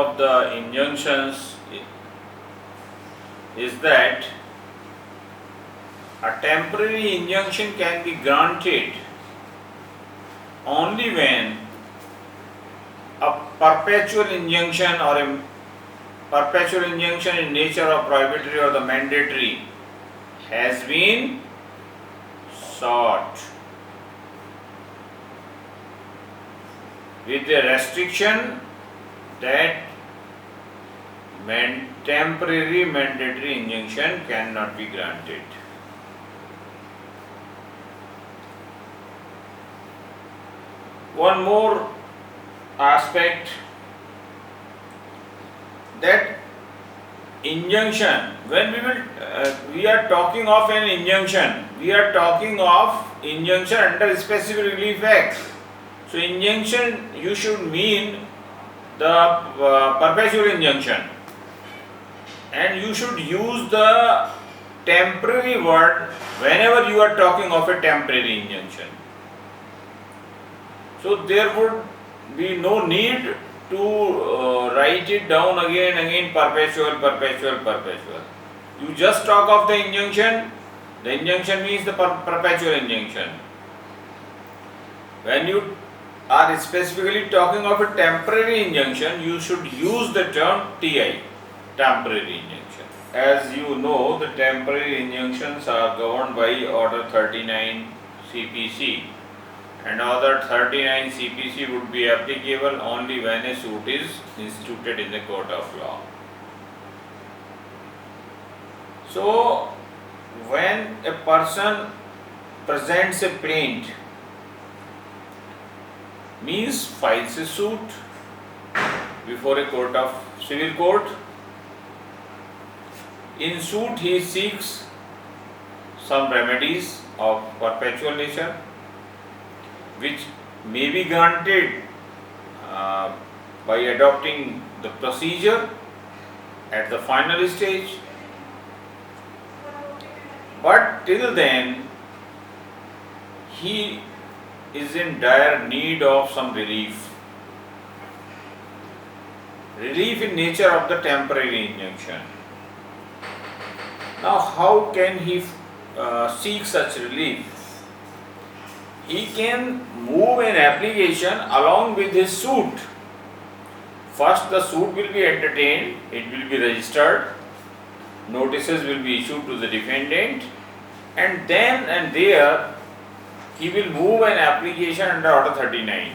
of the injunctions is that a temporary injunction can be granted only when a perpetual injunction or a perpetual injunction in nature of prohibitory or the mandatory has been sought with the restriction that temporary mandatory injunction cannot be granted. One more aspect, that injunction, when we are talking of an injunction, we are talking of injunction under Specific Relief Act. So injunction, you should mean the perpetual injunction, and you should use the temporary word whenever you are talking of a temporary injunction. So there would be no need to write it down again, perpetual. You just talk of the injunction means the perpetual injunction. When you are specifically talking of a temporary injunction, you should use the term TI, temporary injunction. As you know, the temporary injunctions are governed by Order 39 CPC, and Order 39 CPC would be applicable only when a suit is instituted in the court of law. So, when a person presents a plaint, means files a suit before a court of civil court. In suit he seeks some remedies of perpetual nature which may be granted by adopting the procedure at the final stage, but till then he is in dire need of some relief in nature of the temporary injunction. Now, how can he seek such relief? He can move an application along with his suit. First, the suit will be entertained, it will be registered, notices will be issued to the defendant, and then and there he will move an application under Order 39.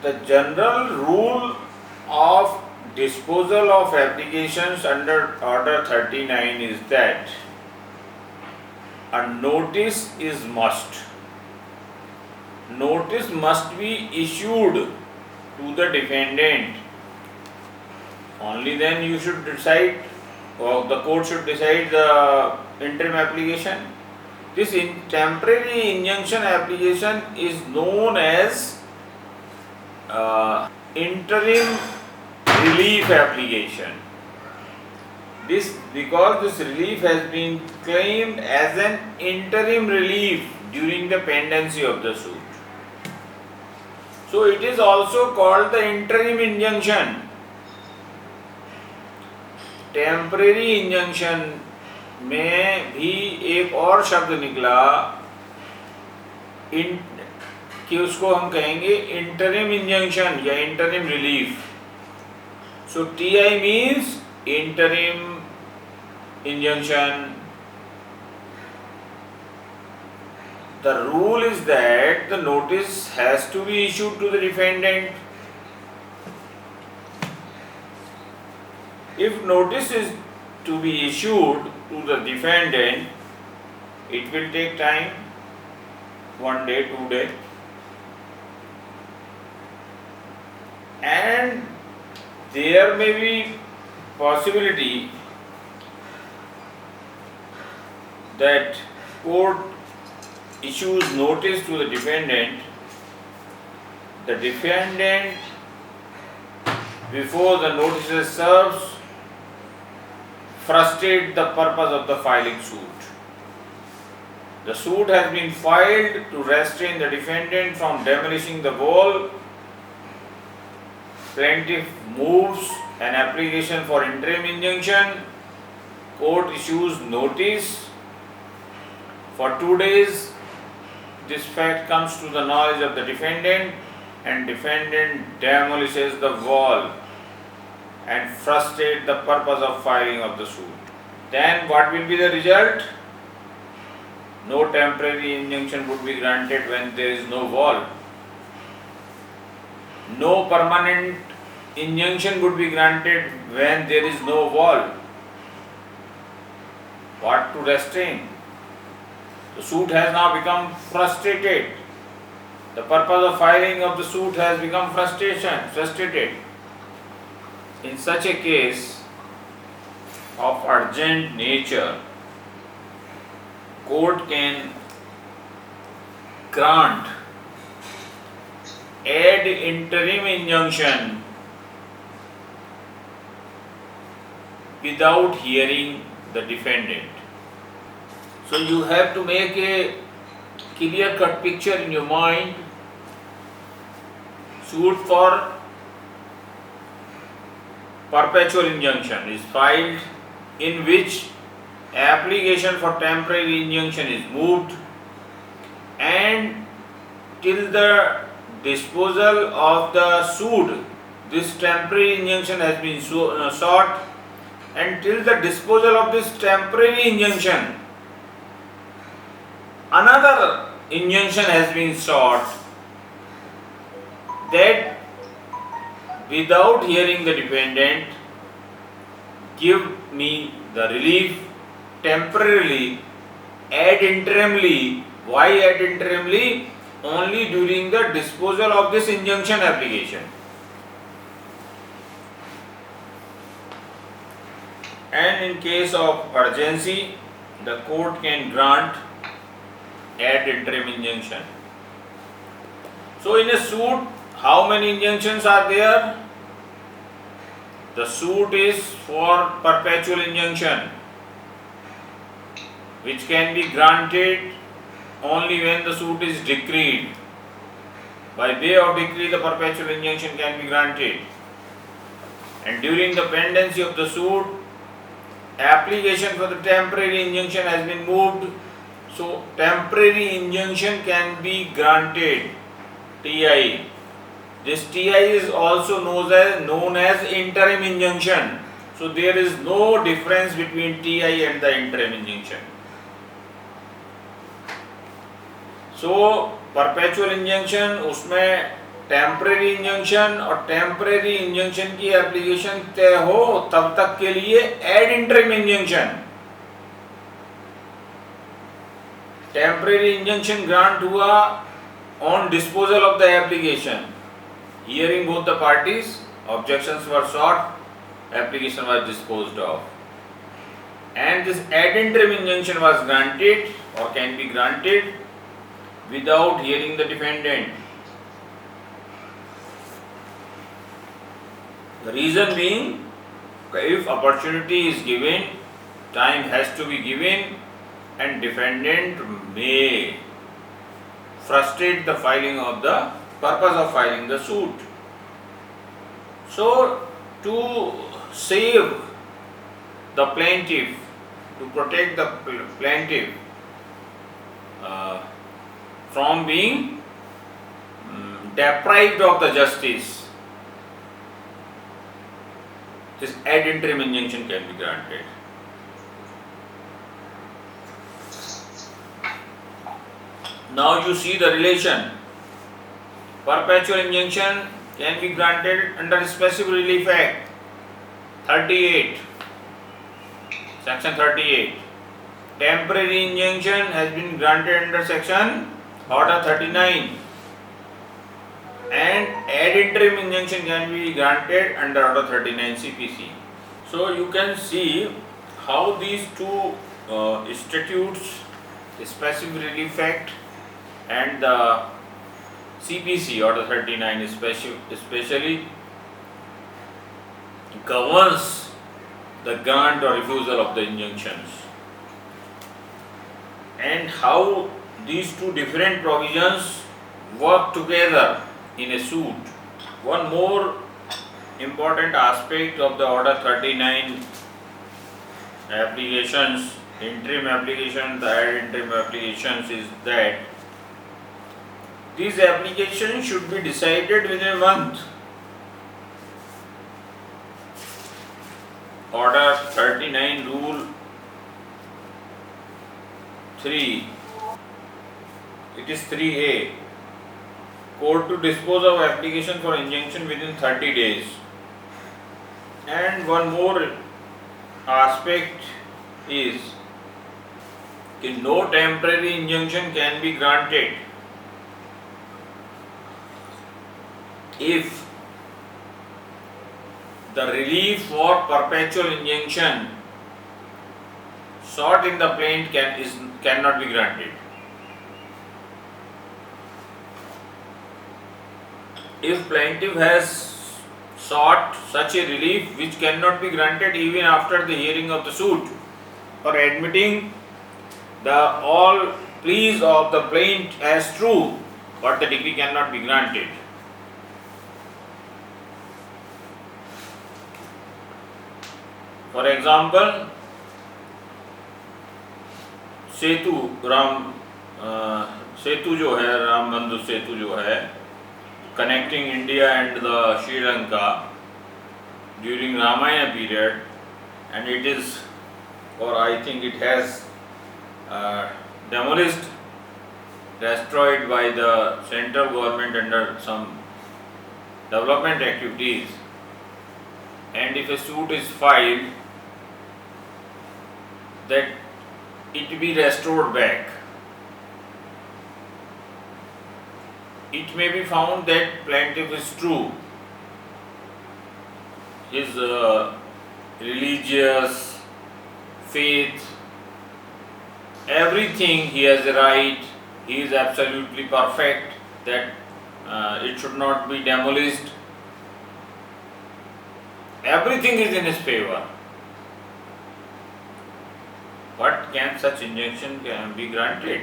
The general rule of disposal of applications under Order 39 is that a notice is must. Notice must be issued to the defendant. Only then you should decide, or the court should decide the interim application. This temporary injunction application is known as interim relief application. This because this relief has been claimed as an interim relief during the pendency of the suit. So it is also called the interim injunction. Temporary injunction में भी एक और शब्द निकला कि उसको हम कहेंगे इंटरिम इंजंक्शन या interim relief. So TI means interim injunction. The rule is that the notice has to be issued to the defendant. If notice is to be issued to the defendant, it will take time, 1 day, 2 days, and there may be possibility that court issues notice to the defendant. The defendant, before the notice is served, frustrate the purpose of the filing suit. The suit has been filed to restrain the defendant from demolishing the wall. Plaintiff moves an application for interim injunction. Court issues notice. For 2 days, this fact comes to the knowledge of the defendant, and defendant demolishes the wall and frustrate the purpose of filing of the suit. Then what will be the result? No temporary injunction would be granted when there is no wall. No permanent injunction would be granted when there is no wall. What to restrain? The suit has now become frustrated. The purpose of filing of the suit has become frustrated. In such a case of urgent nature, court can grant ad interim injunction without hearing the defendant. So you have to make a clear-cut picture in your mind. Suit for perpetual injunction is filed, in which application for temporary injunction is moved, and till the disposal of the suit, this temporary injunction has been sought, and till the disposal of this temporary injunction, another injunction has been sought, that without hearing the defendant, give me the relief temporarily, ad interimly. Why ad interimly? Only during the disposal of this injunction application. And in case of urgency, the court can grant ad interim injunction. So in a suit, how many injunctions are there? The suit is for perpetual injunction, which can be granted only when the suit is decreed. By way of decree, the perpetual injunction can be granted. And during the pendency of the suit, application for the temporary injunction has been moved. So temporary injunction can be granted, TI. This TI is also known as interim injunction. So there is no difference between TI and the interim injunction. So perpetual injunction, उसमें temporary injunction और temporary injunction की application तय हो तब तक के लिए ad interim injunction, temporary injunction grant हुआ on disposal of the application, hearing both the parties, objections were sought, application was disposed of, and this ad interim injunction was granted or can be granted without hearing the defendant. The reason being, if opportunity is given, time has to be given, and defendant may frustrate the filing of the purpose of filing the suit. So to save the plaintiff, to protect the plaintiff from being deprived of the justice, this ad interim injunction can be granted. Now you see the relation. Perpetual injunction can be granted under Specific Relief Act 38, Section 38. Temporary injunction has been granted under Section Order 39, and ad interim injunction can be granted under Order 39 CPC. So you can see how these two statutes, the Specific Relief Act and the CPC Order 39 especially governs the grant or refusal of the injunctions. and how these two different provisions work together in a suit. One more important aspect of the Order 39 applications, interim applications, the ad interim applications, is that these applications should be decided within a month. Order 39 Rule 3, it is 3A. Court to dispose of application for injunction within 30 days. And one more aspect is that no temporary injunction can be granted if the relief for perpetual injunction sought in the plaintiff cannot be granted. If plaintiff has sought such a relief which cannot be granted even after the hearing of the suit, or admitting the all pleas of the plaintiff as true, but the decree cannot be granted. For example, सेतु जो है, राम बंधु सेतु जो है, connecting India and the Sri Lanka during Ramayana period, and it is, or I think it has demolished, destroyed by the central government under some development activities, and if a suit is filed that it be restored back, it may be found that plaintiff is true, his religious faith, everything he has a right, he is absolutely perfect, that it should not be demolished, everything is in his favor. But can such injunction be granted?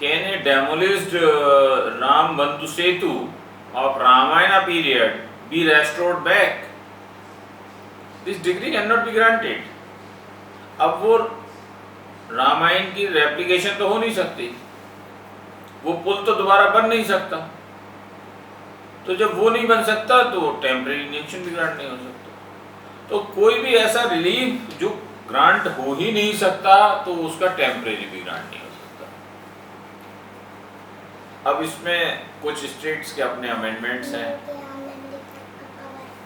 Can a demolished Ram Bandhu Setu of Ramayana period be restored back? This decree cannot be granted. अब वो रामायण की replication तो हो नहीं सकती, वो पुल तो दोबारा बन नहीं सकता, तो जब वो नहीं बन सकता तो टेम्परेरी इंजंक्शन भी ग्रांट नहीं हो सकता। तो कोई भी ऐसा रिलीफ जो ग्रांट हो ही नहीं सकता तो उसका टेम्परेरी भी ग्रांट नहीं हो सकता। अब इसमें कुछ स्टेट्स के अपने अमेंडमेंट्स हैं,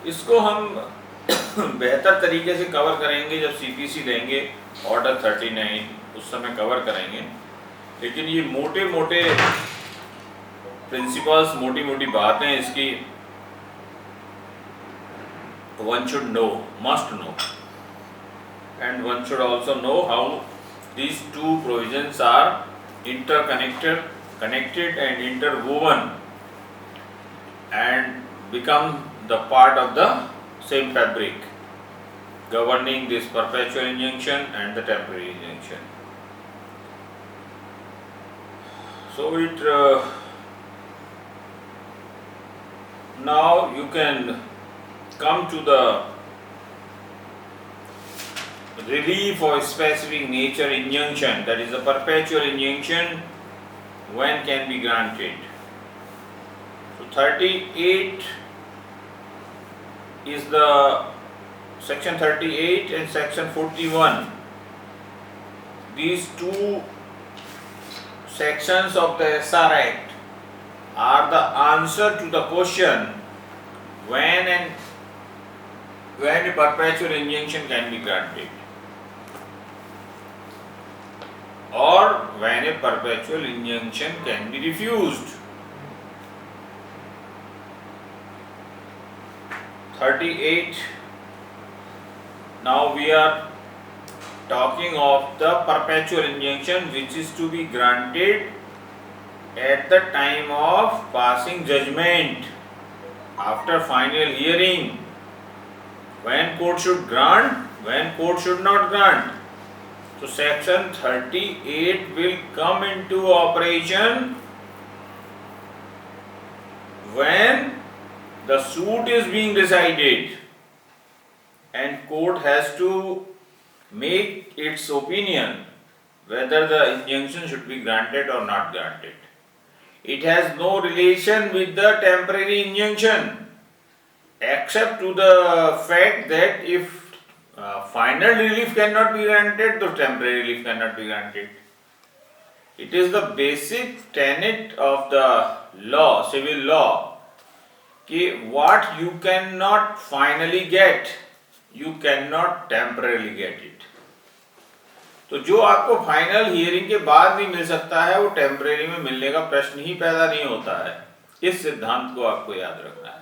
इसको हम बेहतर तरीके से कवर करेंगे जब सीपीसी लेंगे ऑर्डर 39, उस समय कवर करेंगे। लेकिन ये मोटे मोटे प्रिंसिपल्स, मोटी मोटी बातें इसकी one should know, must know, and one should also know how these two provisions are connected and interwoven and become the part of the same fabric governing this perpetual injunction and the temporary injunction. So now you can come to the relief of specific nature injunction, that is a perpetual injunction, when can be granted. So 38 is the section 38 and section 41. These two sections of the SR Act are the answer to the question when a perpetual injunction can be granted, or when a perpetual injunction can be refused. 38. Now we are talking of the perpetual injunction which is to be granted at the time of passing judgment, after final hearing, when court should grant, when court should not grant. So section 38 will come into operation when the suit is being decided and court has to make its opinion whether the injunction should be granted or not granted. It has no relation with the temporary injunction except to the fact that if final relief cannot be granted, the temporary relief cannot be granted. It is the basic tenet of the law, civil law, कि what you cannot finally get, you cannot temporarily get it. तो जो आपको final hearing के बाद नहीं मिल सकता है वो टेम्परेरी में मिलने का प्रश्न ही पैदा नहीं होता है। इस सिद्धांत को आपको याद रखना है।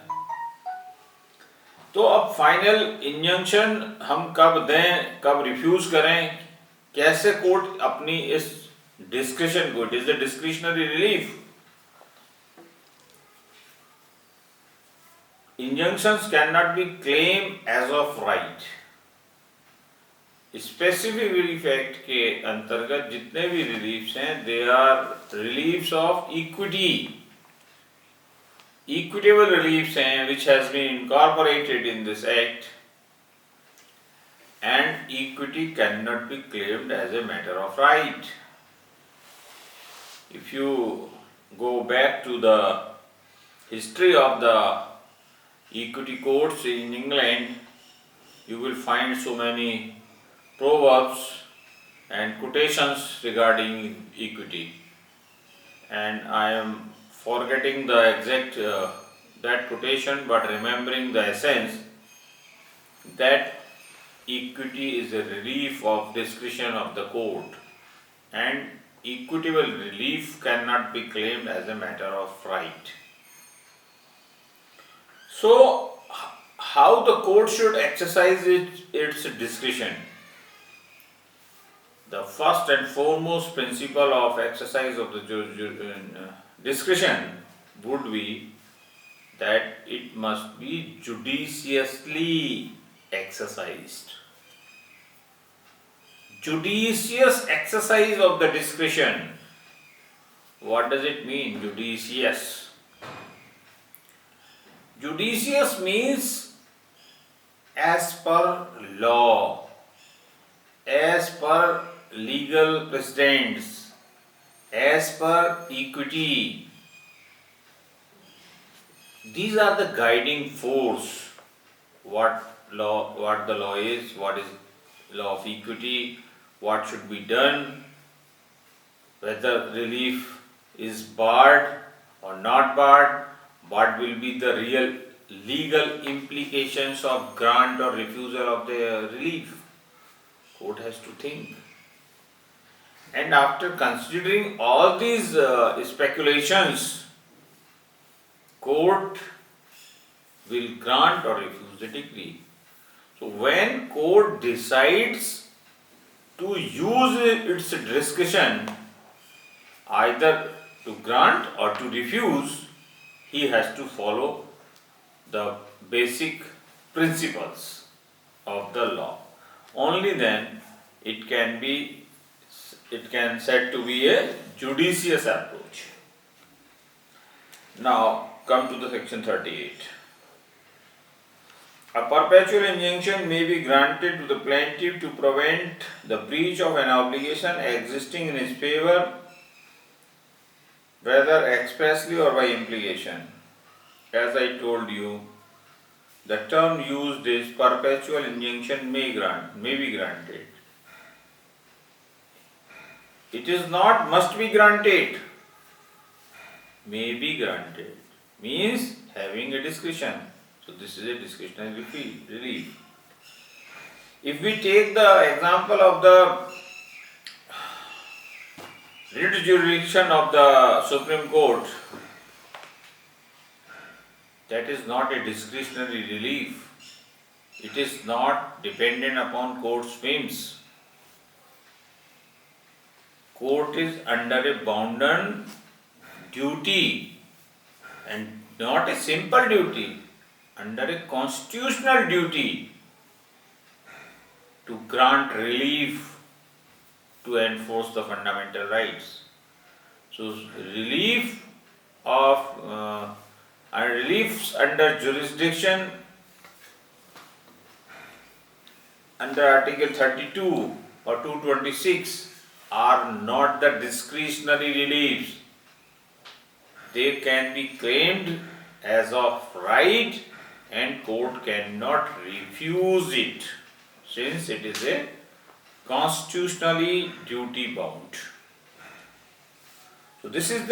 तो अब फाइनल इंजंक्शन हम कब दें, कब रिफ्यूज करें, कैसे कोर्ट अपनी इस डिस्क्रिशन को, it is the discretionary relief, injunctions cannot be claimed as of right. Specific relief act के अंतर्गत जितने भी रिलीफ्स हैं they are reliefs of equity, equitable reliefs हैं which has been incorporated in this act and equity can not be claimed as a matter of right. If you go back to the history of the equity courts in England, you will find so many proverbs and quotations regarding equity, and I am forgetting the exact that quotation, but remembering the essence that equity is a relief of discretion of the court and equitable relief cannot be claimed as a matter of right. So, how the court should exercise its discretion? The first and foremost principle of exercise of the discretion would be that it must be judiciously exercised. Judicious exercise of the discretion. What does it mean, judicious? Judicious means as per law, as per legal precedents, as per equity. These are the guiding force. What the law is, what is law of equity, what should be done, whether relief is barred or not barred. What will be the real legal implications of grant or refusal of the relief? Court has to think. And after considering all these speculations, court will grant or refuse the decree. So when court decides to use its discretion either to grant or to refuse, he has to follow the basic principles of the law. Only then it can said to be a judicious approach. Now come to the section 38. A perpetual injunction may be granted to the plaintiff to prevent the breach of an obligation existing in his favor, whether expressly or by implication. As I told you, the term used is perpetual injunction may be granted. It is not must be granted. May be granted means having a discretion. So this is a discretionary relief. If we take the example of the writ jurisdiction of the Supreme Court, that is not a discretionary relief. It is not dependent upon court's whims. Court is under a bounden duty, and not a simple duty, under a constitutional duty to grant relief to enforce the fundamental rights. So relief of and reliefs under jurisdiction under Article 32 or 226 are not the discretionary reliefs. They can be claimed as of right and court cannot refuse it since it is a constitutionally duty bound. So this is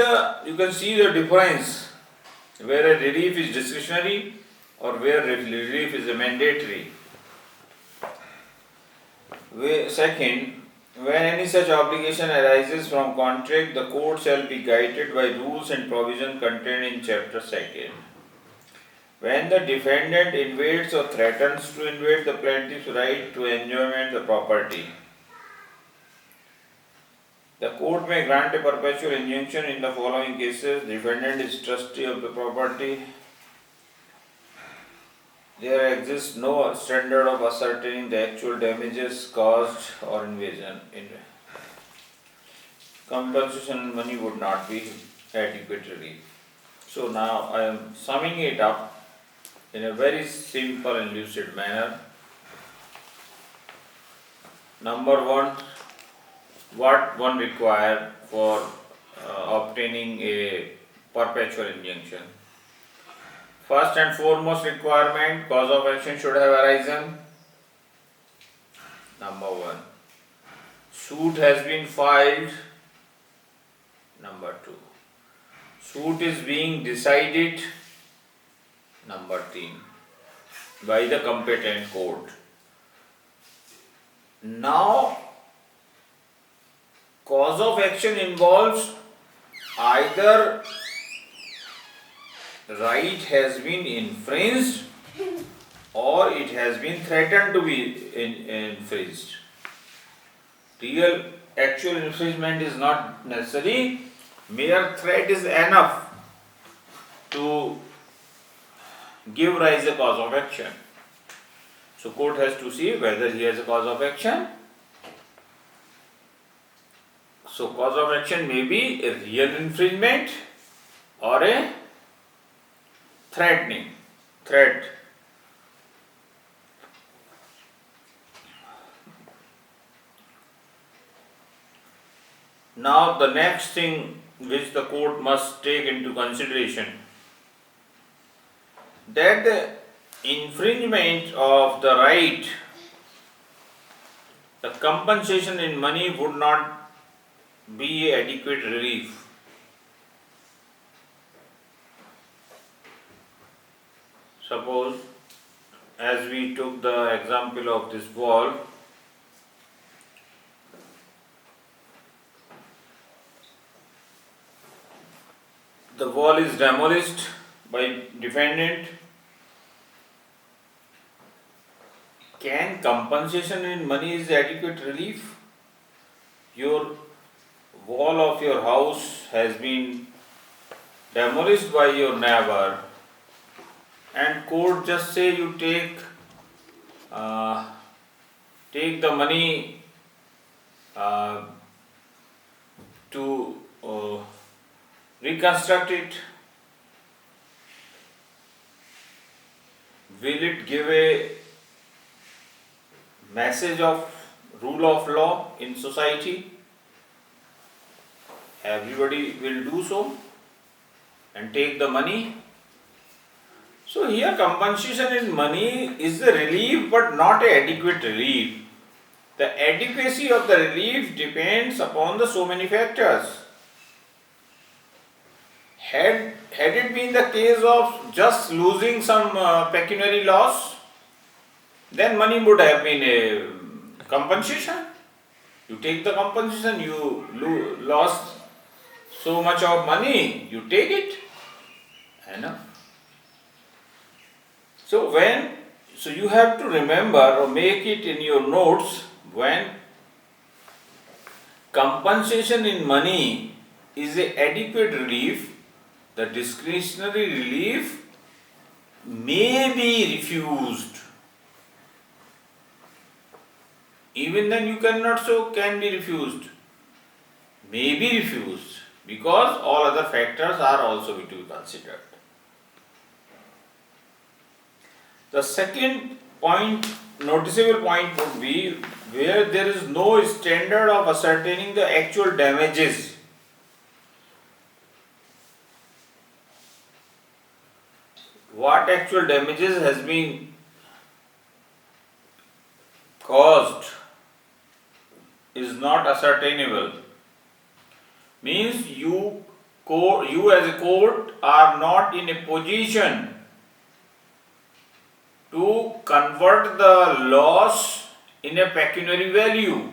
you can see the difference where a relief is discretionary or where relief is a mandatory. Second, when any such obligation arises from contract, the court shall be guided by rules and provisions contained in chapter 2. When the defendant invades or threatens to invade the plaintiff's right to enjoyment the property, the court may grant a perpetual injunction in the following cases. Defendant is trustee of the property. There exists no standard of ascertaining the actual damages caused or invasion. Compensation money would not be adequate relief. So now I am summing it up in a very simple and lucid manner. Number one, what one require for obtaining a perpetual injunction. First and foremost requirement, cause of action should have arisen. Number one, suit has been filed. Number two, suit is being decided. Number three, by the competent court. Now, cause of action involves either right has been infringed or it has been threatened to be infringed. Real actual infringement is not necessary. Mere threat is enough to give rise a cause of action. So court has to see whether he has a cause of action. So cause of action may be a real infringement or a threat. Now the next thing which the court must take into consideration, that the infringement of the right, the compensation in money would not be adequate relief. Suppose, as we took the example of this wall, the wall is demolished by defendant. Can compensation in money is adequate relief? Your wall of your house has been demolished by your neighbor, and court just say you take the money to reconstruct it. Will it give a message of rule of law in society? Everybody will do so and take the money. So here compensation in money is the relief but not an adequate relief. The adequacy of the relief depends upon the so many factors. Had it been the case of just losing some pecuniary loss, then money would have been a compensation. You take the compensation, you lost so much of money, you take it. So you have to remember or make it in your notes, when compensation in money is a adequate relief, the discretionary relief may be refused. even then you cannot show can be refused. May be refused because all other factors are also to be considered. The second point, noticeable point would be where there is no standard of ascertaining the actual damages. What actual damages has been caused is not ascertainable. Means you as a court are not in a position to convert the loss in a pecuniary value.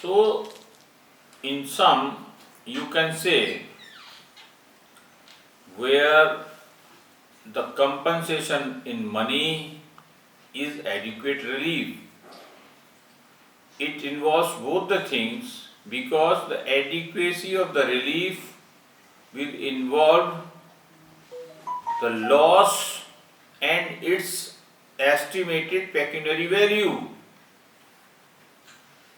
So, in sum, you can say where the compensation in money is adequate relief. It involves both the things because the adequacy of the relief will involve the loss and its estimated pecuniary value.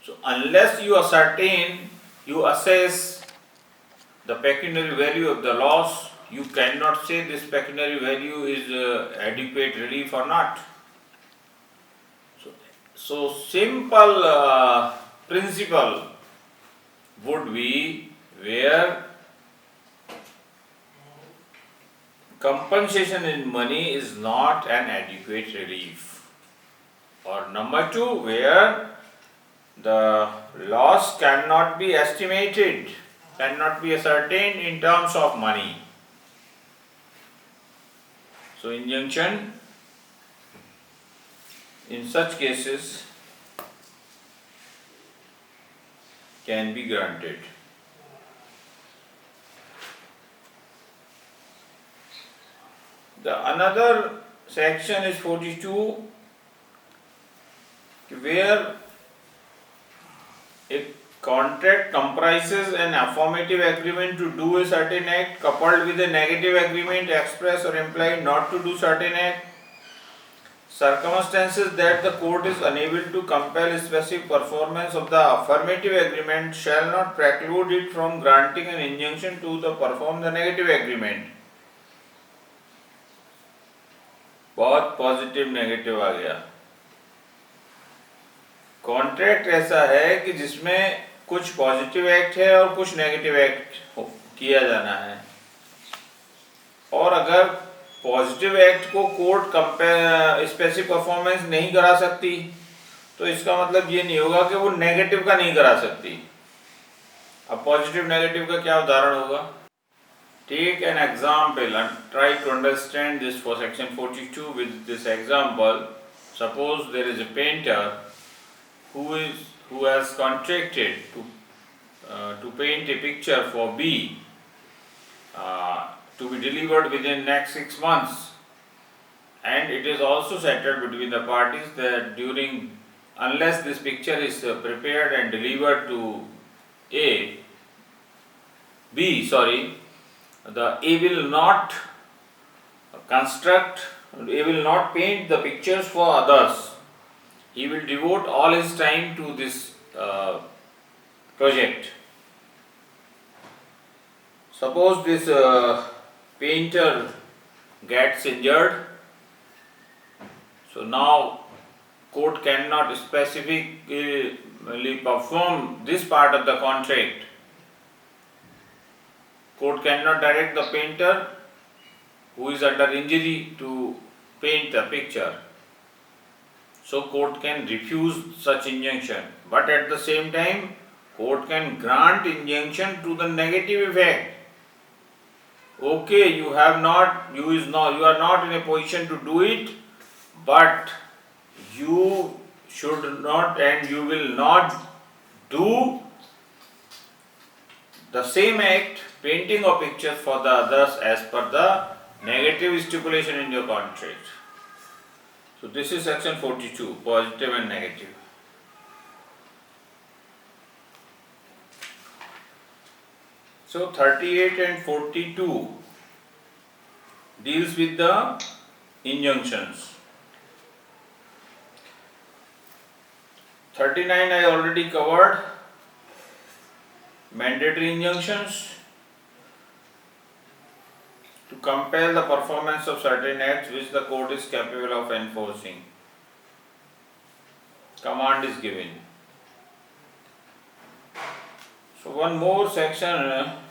So, unless you ascertain, you assess the pecuniary value of the loss, you cannot say this pecuniary value is adequate relief or not. So simple principle would be where compensation in money is not an adequate relief, or number two, where the loss cannot be estimated, cannot be ascertained in terms of money. So injunction in such cases can be granted. The another section is 42, where a contract comprises an affirmative agreement to do a certain act coupled with a negative agreement express or implied not to do certain act. Circumstances that the court is unable to compel specific performance of the affirmative agreement shall not preclude it from granting an injunction to perform the negative agreement. बहुत positive negative आ गया. Contract ऐसा है कि जिसमें कुछ positive act है और कुछ नेगेटिव एक्ट किया जाना है, और अगर पॉजिटिव एक्ट को कोर्ट स्पेसिफिक परफॉर्मेंस नहीं करा सकती तो इसका मतलब ये नहीं होगा कि वो नेगेटिव का नहीं करा सकती. अब पॉजिटिव नेगेटिव का क्या उदाहरण होगा? Take an example and try to understand this for section 42 with this example. Suppose there is a painter who has contracted to paint a picture for B to be delivered within next 6 months, and it is also settled between the parties that unless this picture is prepared and delivered to the A will not paint the pictures for others. He will devote all his time to this project. Suppose this painter gets injured, so now court cannot specifically perform this part of the contract. Court cannot direct the painter who is under injury to paint the picture. So court can refuse such injunction, but at the same time court can grant injunction to the negative effect. Okay, you are not in a position to do it, but you should not and you will not do the same act, painting of pictures for the others, as per the negative stipulation in your contract. So this is section 42, positive and negative. So 38 and 42 deals with the injunctions. 39 I already covered. Mandatory injunctions to compel the performance of certain acts which the court is capable of enforcing. Command is given. So one more section,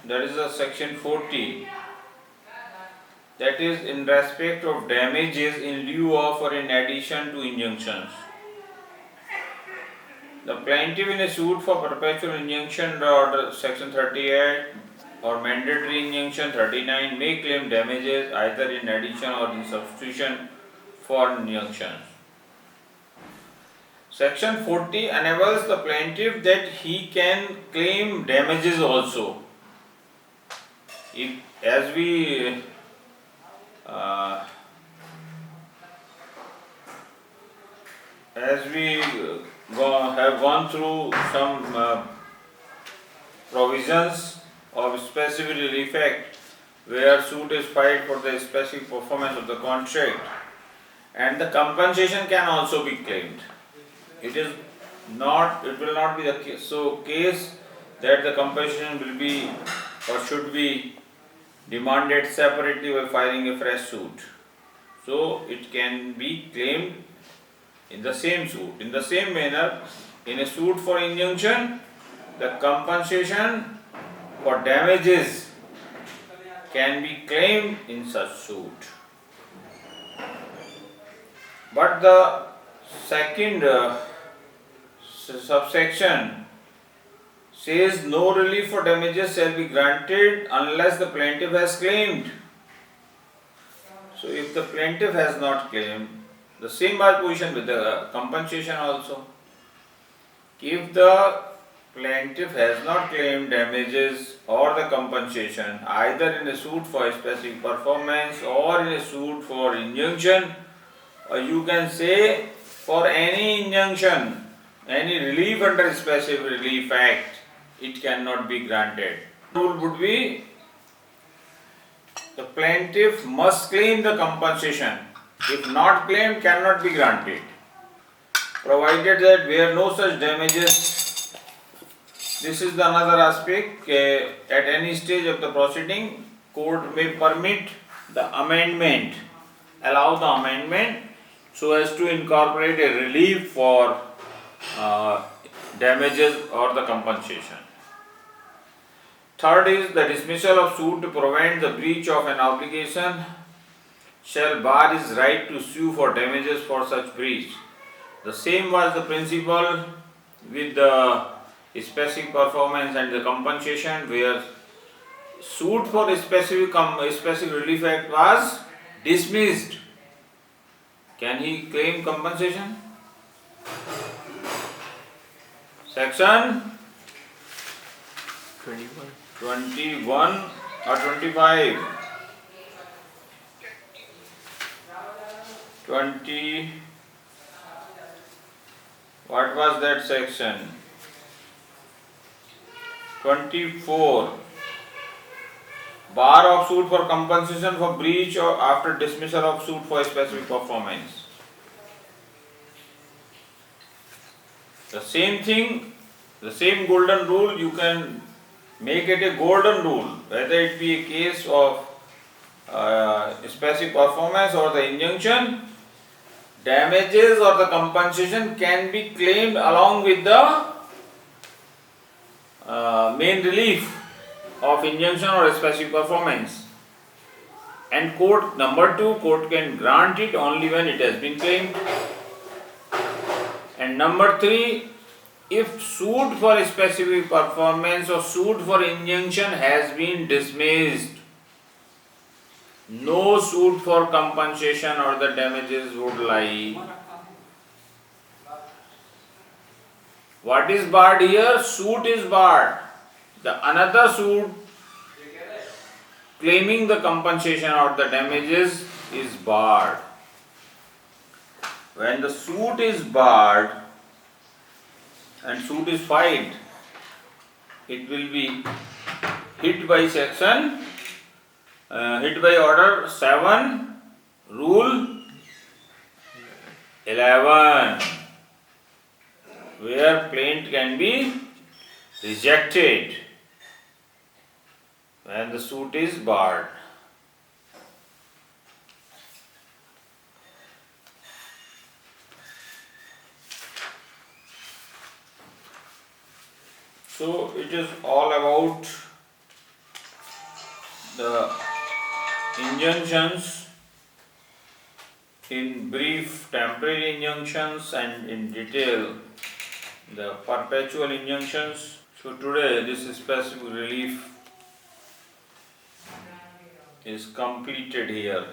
that is the section 40, that is in respect of damages in lieu of or in addition to injunctions. The plaintiff in a suit for perpetual injunction or section 38 or mandatory injunction 39 may claim damages either in addition or in substitution for injunctions. Section 40 enables the plaintiff that he can claim damages also. If, as we have gone through some provisions of specific relief act where suit is filed for the specific performance of the contract, and the compensation can also be claimed. It will not be the case that the compensation will be or should be demanded separately by filing a fresh suit. So it can be claimed in the same suit. In the same manner, in a suit for injunction, the compensation for damages can be claimed in such suit. But the second subsection says no relief for damages shall be granted unless the plaintiff has claimed. So if the plaintiff has not claimed, the same position with the compensation also. If the plaintiff has not claimed damages or the compensation either in a suit for a specific performance or in a suit for injunction, or you can say for any injunction, any relief under a specific relief act, it cannot be granted. Rule would be the plaintiff must claim the compensation. If not claimed, cannot be granted. Provided that where no such damages, this is the another aspect. At any stage of the proceeding, court may permit the amendment, allow the amendment so as to incorporate a relief for damages or the compensation. Third is the dismissal of suit to prevent the breach of an obligation shall bar his right to sue for damages for such breach. The same was the principle with the specific performance and the compensation, where suit for a specific relief act was dismissed. Can he claim compensation? Section 21 or 25? 20. What was that section? 24. Bar of suit for compensation for breach or after dismissal of suit for a specific performance. The same thing, the same golden rule, you can make it a golden rule, whether it be a case of specific performance or the injunction. Damages or the compensation can be claimed along with the main relief of injunction or specific performance. And court, number 2, court can grant it only when it has been claimed. And number 3, if suit for a specific performance or suit for injunction has been dismissed, no suit for compensation or the damages would lie. What is barred here? Suit is barred. The another suit claiming the compensation or the damages is barred. When the suit is barred and suit is filed, it will be hit by section hit by order 7, rule 11. where plaint can be rejected when the suit is barred. So it is all about the injunctions, in brief temporary injunctions, and in detail the perpetual injunctions. So today this specific relief is completed here.